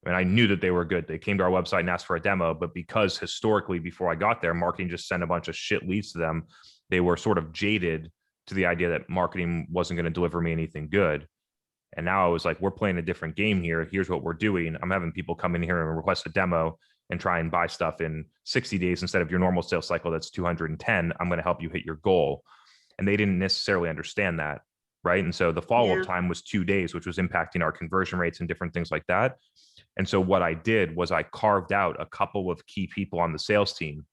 And I knew that they were good. They came to our website and asked for a demo, but because historically before I got there, marketing just sent a bunch of shit leads to them, they were sort of jaded to the idea that marketing wasn't going to deliver me anything good. And now I was like, we're playing a different game here. Here's what we're doing. I'm having people come in here and request a demo and try and buy stuff in 60 days instead of your normal sales cycle that's 210. I'm going to help you hit your goal. And they didn't necessarily understand that, right? And so the follow-up time was 2 days, which was impacting our conversion rates and different things like that. And so what I did was I carved out a couple of key people on the sales team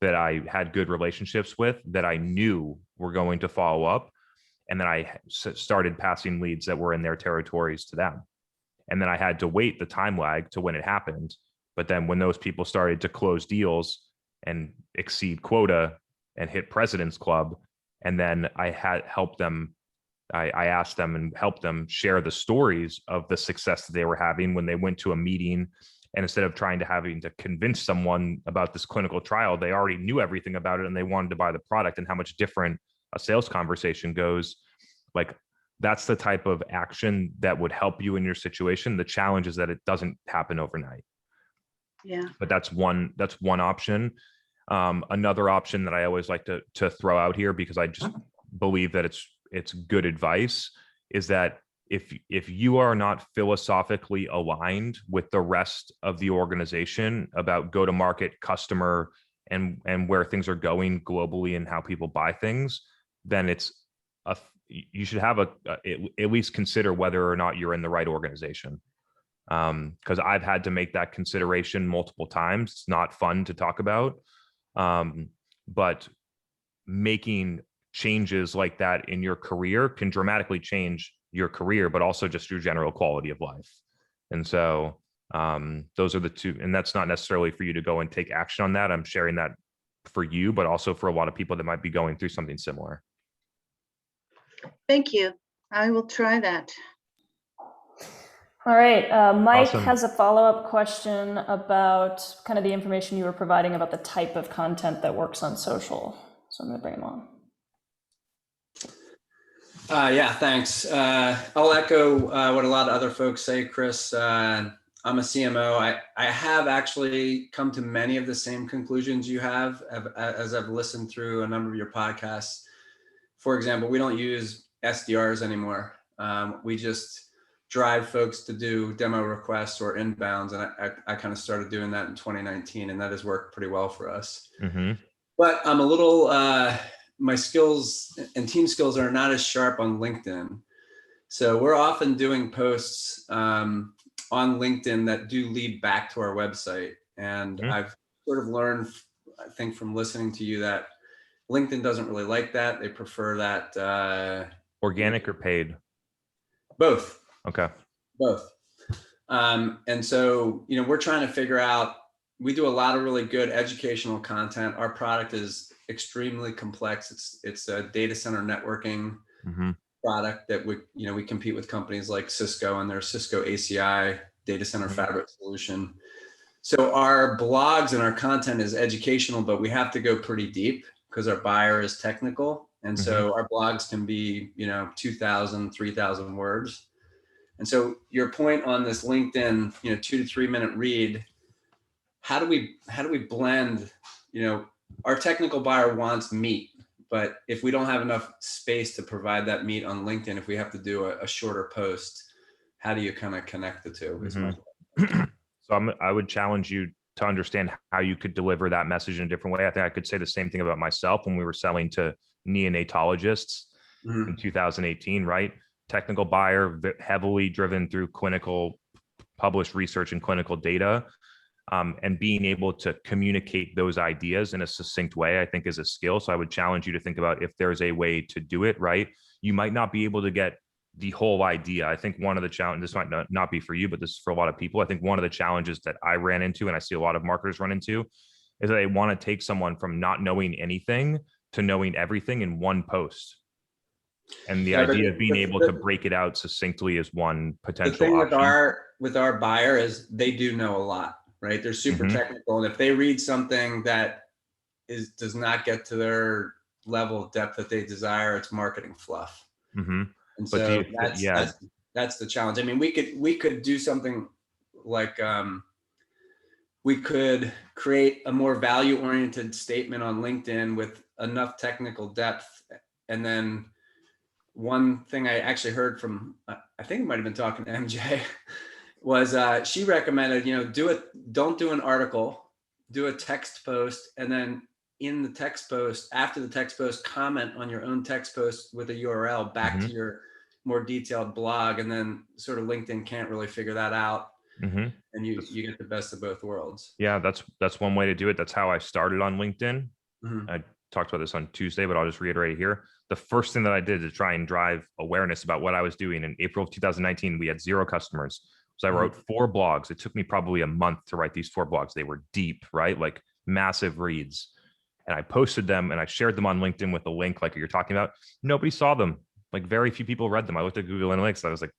that I had good relationships with, that I knew were going to follow up. And then I started passing leads that were in their territories to them. And then I had to wait the time lag to when it happened. But then when those people started to close deals and exceed quota and hit President's Club, and then I had helped them, I asked them and helped them share the stories of the success that they were having when they went to a meeting. And instead of having to convince someone about this clinical trial, they already knew everything about it and they wanted to buy the product, and how much different a sales conversation goes. Like, that's the type of action that would help you in your situation. The challenge is that it doesn't happen overnight. Yeah. But that's one option. Another option that I always like to throw out here, because I just believe that it's good advice, is that if you are not philosophically aligned with the rest of the organization about go-to-market, customer, and where things are going globally and how people buy things, then you should have at least consider whether or not you're in the right organization. Because I've had to make that consideration multiple times. It's not fun to talk about, but making changes like that in your career can dramatically change your career, but also just your general quality of life. And so those are the two, and that's not necessarily for you to go and take action on that. I'm sharing that for you, but also for a lot of people that might be going through something similar. Thank you. I will try that. All right. Mike Awesome. has a follow-up question about kind of the information you were providing about the type of content that works on social. So I'm going to bring him on. Yeah, thanks. I'll echo what a lot of other folks say, Chris. I'm a CMO. I have actually come to many of the same conclusions you have as I've listened through a number of your podcasts. For example, we don't use SDRs anymore. We just drive folks to do demo requests or inbounds. And I kind of started doing that in 2019, and that has worked pretty well for us. Mm-hmm. But I'm a little, my skills and team skills are not as sharp on LinkedIn. So we're often doing posts on LinkedIn that do lead back to our website. And I've sort of learned, I think, from listening to you that LinkedIn doesn't really like that. They prefer that Organic or paid? both. Okay. Both. And so, we're trying to figure out, we do a lot of really good educational content. Our product is extremely complex. It's a data center networking product that we compete with companies like Cisco and their Cisco ACI data center fabric solution. So our blogs and our content is educational, but we have to go pretty deep because our buyer is technical. And so our blogs can be, 2,000, 3,000 words. And so your point on this LinkedIn, 2 to 3 minute read, how do we blend, our technical buyer wants meat, but if we don't have enough space to provide that meat on LinkedIn, if we have to do a shorter post, how do you kind of connect the two? So I would challenge you to understand how you could deliver that message in a different way. I think I could say the same thing about myself when we were selling to neonatologists in 2018, right? Technical buyer, heavily driven through clinical published research and clinical data, and being able to communicate those ideas in a succinct way, I think is a skill. So I would challenge you to think about if there's a way to do it, right? You might not be able to get the whole idea. I think one of the challenges, this might not be for you, but this is for a lot of people. I think one of the challenges that I ran into, and I see a lot of marketers run into, is that they want to take someone from not knowing anything to knowing everything in one post. And the idea of being able to break it out succinctly is one potential the thing option. with our buyer is they do know a lot, right? They're super technical. And if they read something that does not get to their level of depth that they desire, it's marketing fluff. And so that's the challenge. I mean, we could do something like, we could create a more value-oriented statement on LinkedIn with enough technical depth. And then one thing I actually heard from, I think I might've been talking to MJ, was she recommended, don't do an article, do a text post, and then in the text post, after the text post, comment on your own text post with a URL back to your more detailed blog. And then sort of LinkedIn can't really figure that out. And you get the best of both worlds. Yeah, that's one way to do it. That's how I started on LinkedIn. I talked about this on Tuesday, but I'll just reiterate it here. The first thing that I did to try and drive awareness about what I was doing in April of 2019, we had 0 customers. So I wrote 4 blogs. It took me probably a month to write these 4 blogs. They were deep, right? Like massive reads. And I posted them and I shared them on LinkedIn with a link like you're talking about. Nobody saw them. Like very few people read them. I looked at Google Analytics and I was like,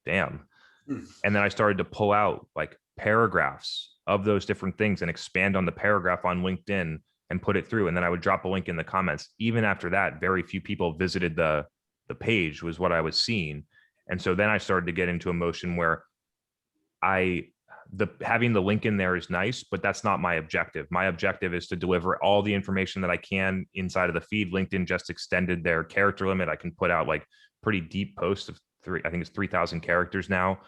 damn. And then I started to pull out like paragraphs of those different things and expand on the paragraph on LinkedIn and put it through. And then I would drop a link in the comments. Even after that, very few people visited the page was what I was seeing. And so then I started to get into a motion where having the link in there is nice, but that's not my objective. My objective is to deliver all the information that I can inside of the feed. LinkedIn just extended their character limit. I can put out like pretty deep posts of I think it's 3,000 characters now.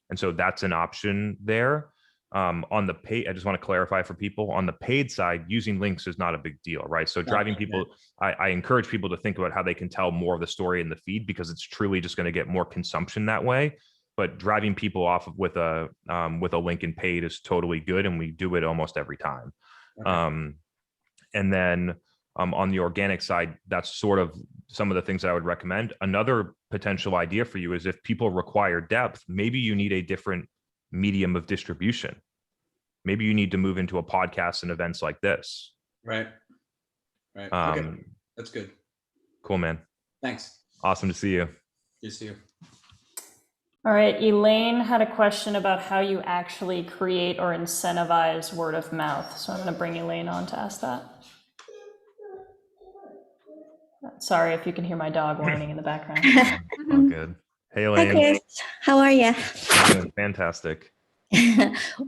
And so that's an option there. On the paid, I just want to clarify for people on the paid side, using links is not a big deal, right? So driving people, I encourage people to think about how they can tell more of the story in the feed because it's truly just going to get more consumption that way. But driving people off with a link in paid is totally good, and we do it almost every time. And then on the organic side, that's sort of some of the things I would recommend. Another potential idea for you is if people require depth, maybe you need a different medium of distribution. Maybe you need to move into a podcast and events like this. Right. Okay. That's good. Cool, man. Thanks. Awesome to see you. Good to see you. All right, Elaine had a question about how you actually create or incentivize word of mouth. So I'm going to bring Elaine on to ask that. Sorry if you can hear my dog whining in the background. Oh, good. Hey, Elaine. Hi, Chris. How are you? Fantastic.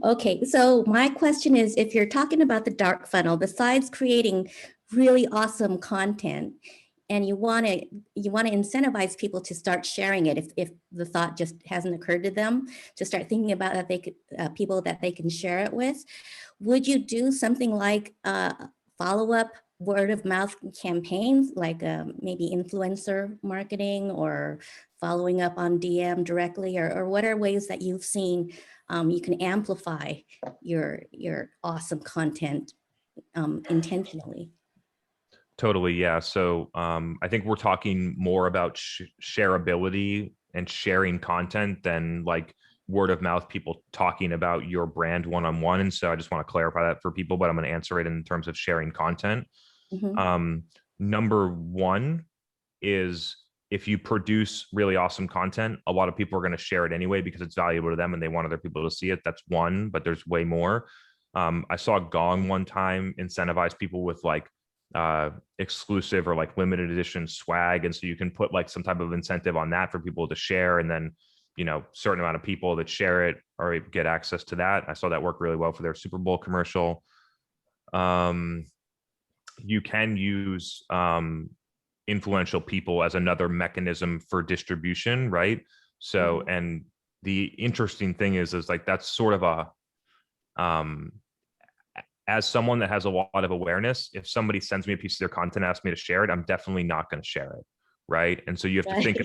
Okay, so my question is, if you're talking about the dark funnel, besides creating really awesome content, and you want to incentivize people to start sharing it, if the thought just hasn't occurred to them, to start thinking about that they could people that they can share it with, would you do something like follow-up word of mouth campaigns, like maybe influencer marketing or following up on DM directly, or what are ways that you've seen you can amplify your awesome content intentionally? Totally, yeah. So I think we're talking more about shareability and sharing content than like word of mouth, people talking about your brand one-on-one. And so I just want to clarify that for people, but I'm going to answer it in terms of sharing content. Number one is, if you produce really awesome content, a lot of people are going to share it anyway because it's valuable to them and they want other people to see it. That's one, but there's way more. I saw Gong one time incentivize people with like exclusive or like limited edition swag. And so you can put like some type of incentive on that for people to share. And then, you know, certain amount of people that share it or get access to that. I saw that work really well for their Super Bowl commercial. You can use influential people as another mechanism for distribution, right? So, and the interesting thing is like, that's sort of a, as someone that has a lot of awareness, if somebody sends me a piece of their content, asks me to share it, I'm definitely not going to share it, right? And so you have to think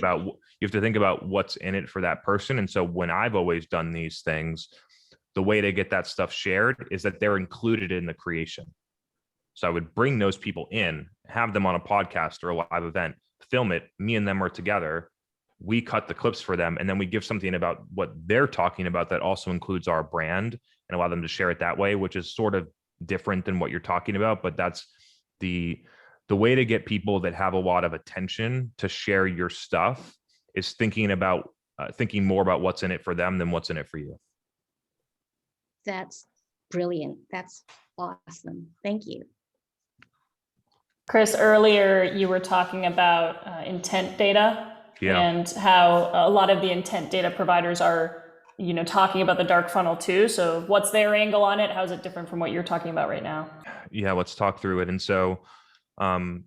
about what's in it for that person. And so when I've always done these things, the way to get that stuff shared is that they're included in the creation. So I would bring those people in, have them on a podcast or a live event, film it, me and them are together. We cut the clips for them, and then we give something about what they're talking about that also includes our brand and allow them to share it that way, which is sort of different than what you're talking about. But that's the way to get people that have a lot of attention to share your stuff is thinking more about what's in it for them than what's in it for you. That's brilliant. That's awesome. Thank you. Chris, earlier you were talking about intent data and how a lot of the intent data providers are, you know, talking about the dark funnel too. So what's their angle on it? How is it different from what you're talking about right now? Yeah, let's talk through it. And so,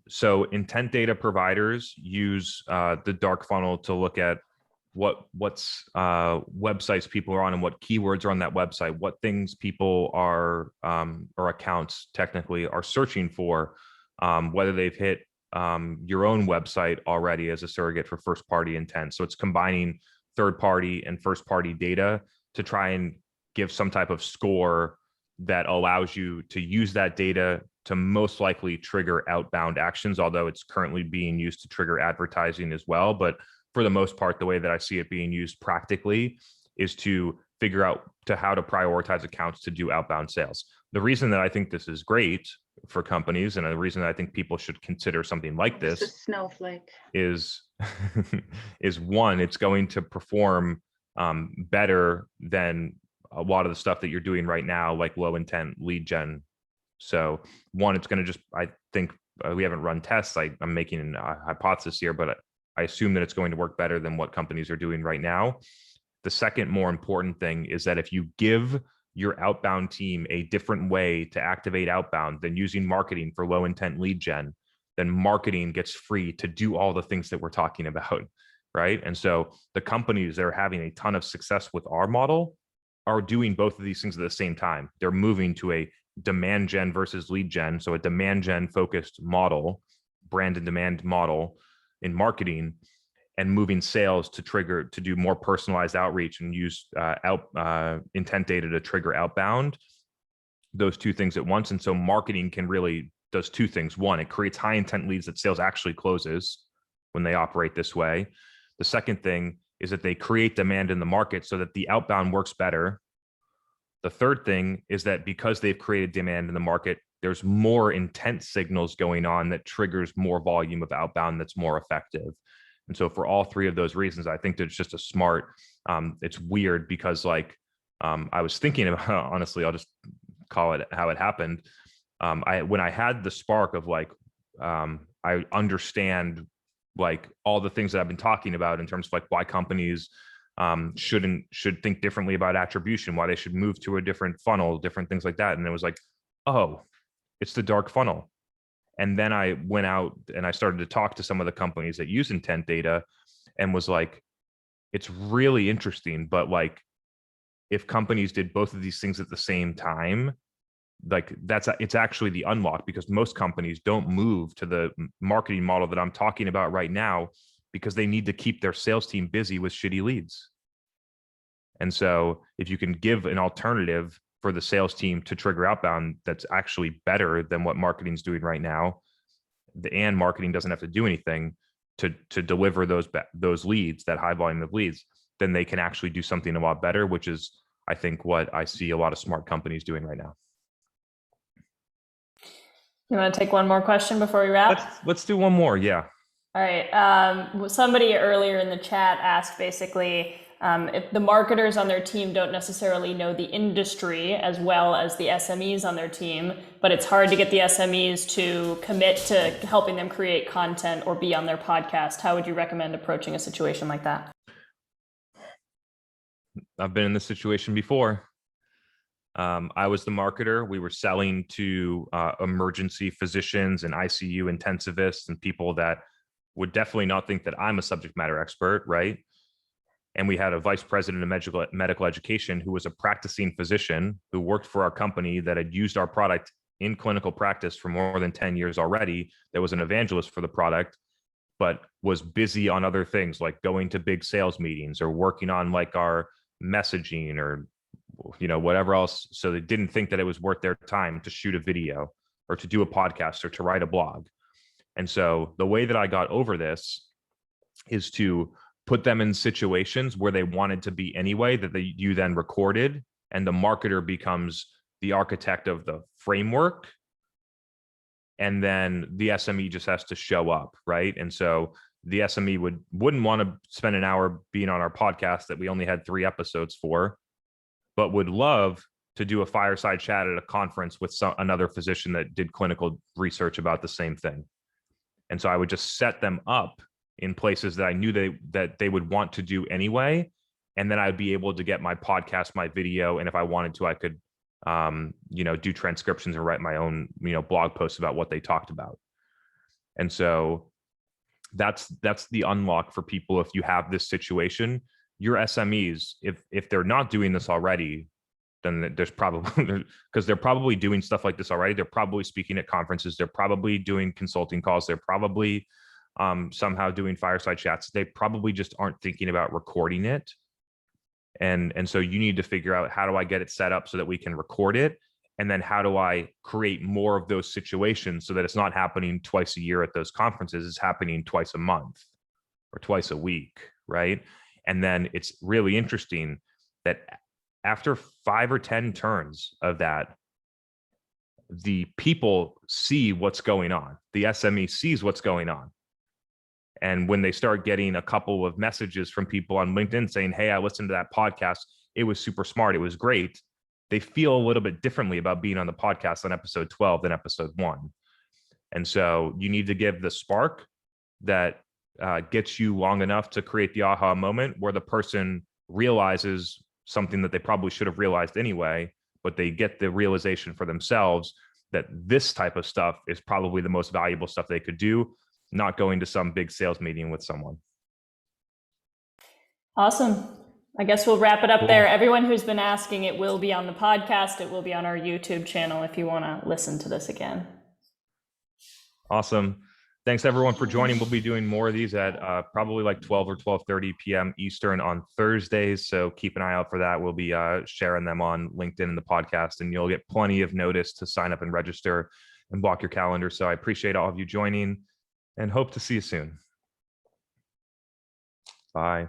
so intent data providers use the dark funnel to look at what's websites people are on and what keywords are on that website, what things people are or accounts technically are searching for, whether they've hit your own website already as a surrogate for first party intent. So it's combining third party and first party data to try and give some type of score that allows you to use that data to most likely trigger outbound actions, although it's currently being used to trigger advertising as well. But for the most part, the way that I see it being used practically is to figure out how to prioritize accounts to do outbound sales. The reason that I think this is great for companies, and the reason that I think people should consider something like this, it's a snowflake, is one, it's going to perform better than a lot of the stuff that you're doing right now, like low intent lead gen. So one, it's going to just, I think we haven't run tests. I'm making a hypothesis here, but I assume that it's going to work better than what companies are doing right now. The second more important thing is that if you give your outbound team a different way to activate outbound than using marketing for low intent lead gen, then marketing gets free to do all the things that we're talking about, right? And so the companies that are having a ton of success with our model are doing both of these things at the same time. They're moving to a demand gen versus lead gen. So a demand gen focused model, brand and demand model in marketing, and moving sales to do more personalized outreach and use intent data to trigger outbound, those two things at once. And so marketing does two things. One, it creates high intent leads that sales actually closes when they operate this way. The second thing is that they create demand in the market so that the outbound works better. The third thing is that because they've created demand in the market, there's more intent signals going on that triggers more volume of outbound that's more effective. And so for all three of those reasons, I think that's just a smart, it's weird because I was thinking about, honestly, I'll just call it how it happened. When I had the spark of I understand all the things that I've been talking about in terms of why companies should think differently about attribution, why they should move to a different funnel, different things like that. And it was oh, it's the dark funnel. And then I went out and I started to talk to some of the companies that use intent data and was it's really interesting, but if companies did both of these things at the same time, it's actually the unlock, because most companies don't move to the marketing model that I'm talking about right now because they need to keep their sales team busy with shitty leads. And so if you can give an alternative for the sales team to trigger outbound that's actually better than what marketing's doing right now, and marketing doesn't have to do anything to deliver those leads, that high volume of leads, then they can actually do something a lot better, which is, I think, what I see a lot of smart companies doing right now. You want to take one more question before we wrap? Let's do one more. Yeah. All right. Somebody earlier in the chat asked basically if the marketers on their team don't necessarily know the industry as well as the SMEs on their team, but it's hard to get the SMEs to commit to helping them create content or be on their podcast. How would you recommend approaching a situation like that? I've been in this situation before. I was the marketer. We were selling to emergency physicians and ICU intensivists and people that would definitely not think that I'm a subject matter expert, right? And we had a vice president of medical education who was a practicing physician who worked for our company that had used our product in clinical practice for more than 10 years already, that was an evangelist for the product, but was busy on other things like going to big sales meetings or working on like our messaging or whatever else. So they didn't think that it was worth their time to shoot a video or to do a podcast or to write a blog. And so the way that I got over this is to put them in situations where they wanted to be anyway, that you then recorded, and the marketer becomes the architect of the framework. And then the SME just has to show up, right? And so the SME wouldn't want to spend an hour being on our podcast that we only had 3 episodes for, but would love to do a fireside chat at a conference with another physician that did clinical research about the same thing. And so I would just set them up in places that I knew that they would want to do anyway. And then I'd be able to get my podcast, my video. And if I wanted to, I could, do transcriptions and write my own, blog posts about what they talked about. And so that's the unlock for people. If you have this situation, your SMEs, if they're not doing this already, then there's probably, because they're probably doing stuff like this already. They're probably speaking at conferences. They're probably doing consulting calls. They're probably somehow doing fireside chats. They probably just aren't thinking about recording it. And so you need to figure out, how do I get it set up so that we can record it? And then how do I create more of those situations so that it's not happening twice a year at those conferences, it's happening twice a month or twice a week, right? And then it's really interesting that after 5 or 10 turns of that, the people see what's going on. The SME sees what's going on. And when they start getting a couple of messages from people on LinkedIn saying, hey, I listened to that podcast, it was super smart, it was great, they feel a little bit differently about being on the podcast on episode 12 than episode 1. And so you need to give the spark that gets you long enough to create the aha moment where the person realizes something that they probably should have realized anyway, but they get the realization for themselves that this type of stuff is probably the most valuable stuff they could do, not going to some big sales meeting with someone. Awesome. I guess we'll wrap it up there. Everyone who's been asking, it will be on the podcast. It will be on our YouTube channel if you want to listen to this again. Awesome. Thanks everyone for joining. We'll be doing more of these at probably like 12 or 12:30 p.m. Eastern on Thursdays. So keep an eye out for that. We'll be sharing them on LinkedIn and the podcast, and you'll get plenty of notice to sign up and register and block your calendar. So I appreciate all of you joining and hope to see you soon. Bye.